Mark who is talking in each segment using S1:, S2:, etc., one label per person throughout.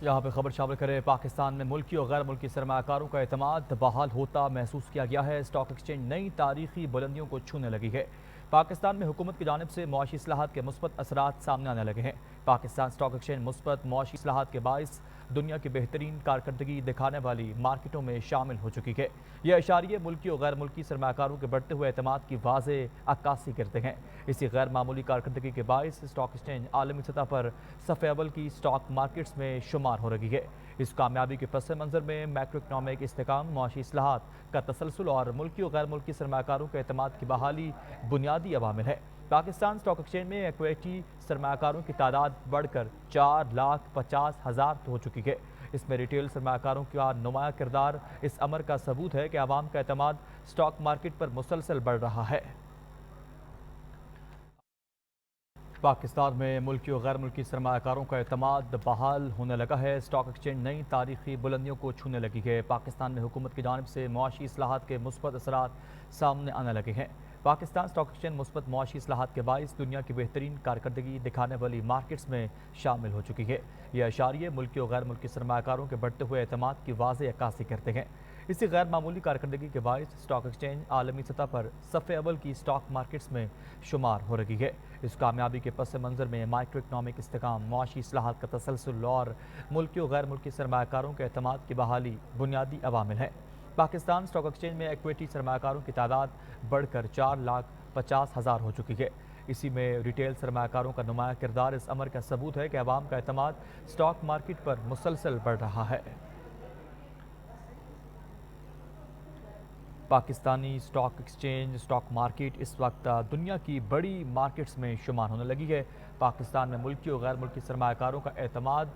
S1: यहाँ पे खबर शामिल करें। पाकिस्तान में मुल्की और गैर मुल्की सरमाकारों का एतमाद बहाल होता महसूस किया गया है। स्टॉक एक्सचेंज नई तारीखी बुलंदियों को छूने लगी है। पाकिस्तान में हुकूमत की जानिब से मुआशी इस्लाहात के मुस्बत असरात सामने आने लगे हैं। पाकिस्तान स्टॉक एक्सचेंज मुस्बत मुआशी इस्लाहात के बाइस दुनिया की बेहतरीन कारकर्दगी दिखाने वाली मार्केटों में शामिल हो चुकी है। यह इशारे मुल्की और गैर मुल्की सरमाकारों के बढ़ते हुए एतमाद की वाज़ेह अक्कासी करते हैं। इसी गैर मामूली कारकर्दगी के बाइस स्टॉक एक्सचेंज आलमी सतह पर सफ़े अव्वल की स्टॉक मार्केट्स में शुमार हो रही है। इस कामयाबी के पस मंज़र में मैक्रो इकनॉमिक इस्तेकाम, मुआशी इस्लाहात का तसलसल और मुल्की और गैर मुल्की सरमाकारों के एतमाद की बहाली बुनियादी अवामिल है। पाकिस्तान स्टॉक एक्सचेंज में इक्विटी सरमाकारों की तादाद बढ़कर 4,50,000 हो चुकी है। इसमें रिटेल सरमाकारों का नुमाया किरदार इस अमर का सबूत है कि आवाम का एतमाद स्टॉक मार्केट पर मुसलसल बढ़ रहा है। पाकिस्तान में मुल्की और गैर मुल्की सरमाकारों का एतमाद बहाल होने लगा है। स्टॉक एक्सचेंज नई तारीखी बुलंदियों को छूने लगी है। पाकिस्तान में हुकूमत की जानिब से मुआशी इस्लाहात के मुस्बत असरात सामने आने लगे हैं। पाकिस्तान स्टॉक एक्सचेंज मुस्बत मुआशी इस्लाहात के बाइस दुनिया की बेहतरीन कारकर्दगी दिखाने वाली मार्केट्स में शामिल हो चुकी है। यह इशारे मुल्की और गैर मुल्की सरमाकारों के बढ़ते हुए एतमाद की वाज़ेह अक्कासी करते हैं। इसी गैर मामूली कारकर्दगी के बाइस स्टॉक एक्सचेंज आलमी सतह पर सफ़े अव्वल की स्टॉक मार्केट्स में शुमार हो रही है। इस कामयाबी के पस मंज़र में माइक्रो इकनॉमिक इस्तेकाम, मुआशी इस्लाहात का तसलसल और मुल्की और गैर मुल्की सरमाकारों के एतमाद की बहाली बुनियादी अवामिल है। पाकिस्तान स्टॉक एक्सचेंज में इक्विटी सरमाकारों की तादाद बढ़कर 4,50,000 हो चुकी है। इसी में रिटेल सरमाकारों का नुमाया किरदार इस अमर का सबूत है कि अवाम का एतमाद स्टॉक मार्केट पर मुसलसल बढ़ रहा है। Pakistani stock exchange stock market इस वक्त दुनिया की बड़ी मार्केट्स में शुमार होने लगी है। पाकिस्तान में मुल्की और गैर मुल्की सरमाकारों का एतमाद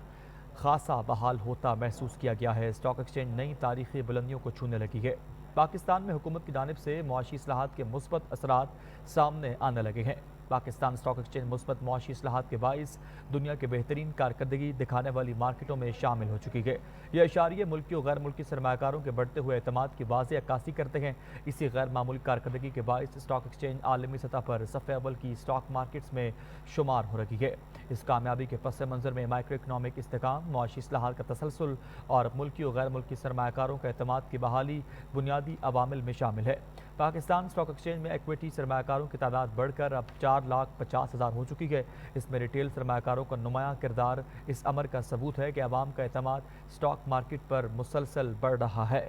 S1: खासा बहाल होता महसूस किया गया है। स्टॉक एक्सचेंज नई तारीखी बुलंदियों को छूने लगी है। पाकिस्तान में हुकूमत की जानिब से मुआशी इस्लाहात के मुस्बत असरात सामने आने लगे हैं। पाकिस्तान स्टॉक एक्सचेंज मुस्बत मुआशी इस्लाहात के बाइस दुनिया के बेहतरीन कारकर्दगी दिखाने वाली मार्केटों में शामिल हो चुकी है। यह इशारे मुल्की और गैर मुल्की सरमाकारों के बढ़ते हुए एतमाद की वाज़ेह अक्कासी करते हैं। इसी गैर मामूली कारकर्दगी के बाइस स्टॉक एक्सचेंज आलमी सतह पर सफ़े अव्वल की स्टॉक मार्केट्स में शुमार हो रही है। इस कामयाबी के पस मंज़र में माइक्रो इकनॉमिक इस्तेकाम, मुआशी इस्लाहात का तसलसल और मुल्की और गैर मुल्की सरमाकारों के एतमाद की बहाली बुनियादी अवामिल में शामिल है। पाकिस्तान स्टॉक एक्सचेंज में इक्विटी सरमाकारों की तादाद बढ़कर अब 4,50,000 हो चुकी है। इसमें रिटेल सरमाकारों का नुमाया किरदार इस अमर का सबूत है कि अवाम का एतमाद स्टॉक मार्केट पर मुसलसल बढ़ रहा है।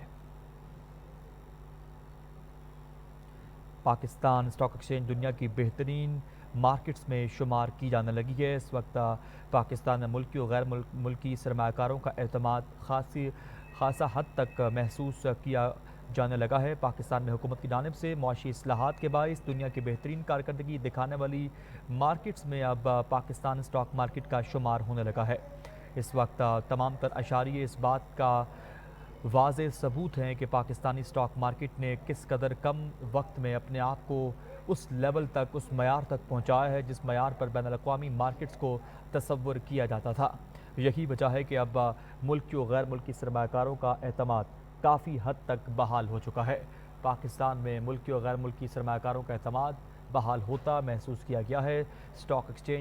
S1: पाकिस्तान स्टॉक एक्सचेंज दुनिया की बेहतरीन मार्केट्स में शुमार की जाने लगी है। इस वक्त पाकिस्तान में मुल्की और गैर मुल्की सरमाकारों का एतमाद खासा हद तक महसूस किया जाने लगा है। पाकिस्तान में हुकूमत की जानिब से मुआशी इस्लाहात के बाइस दुनिया की बेहतरीन कारकर्दगी दिखाने वाली मार्केट्स में अब पाकिस्तान स्टॉक मार्केट का शुमार होने लगा है। इस वक्त तमाम तर अशारिये इस बात का वाज़ेह सबूत हैं कि पाकिस्तानी स्टॉक मार्केट ने किस कदर कम वक्त में अपने आप को उस लेवल तक, उस मयार तक पहुँचाया है जिस मयार पर बैनुल-अक़वामी मार्केट्स को तसव्वुर किया जाता था। यही वजह है कि अब मुल्की और गैर मुल्की सरमाकारों का एतमाद काफ़ी हद तक बहाल हो चुका है। पाकिस्तान में मुल्की और गैर मुल्की सरमाकारों का एतमाद बहाल होता महसूस किया गया है। Stock exchange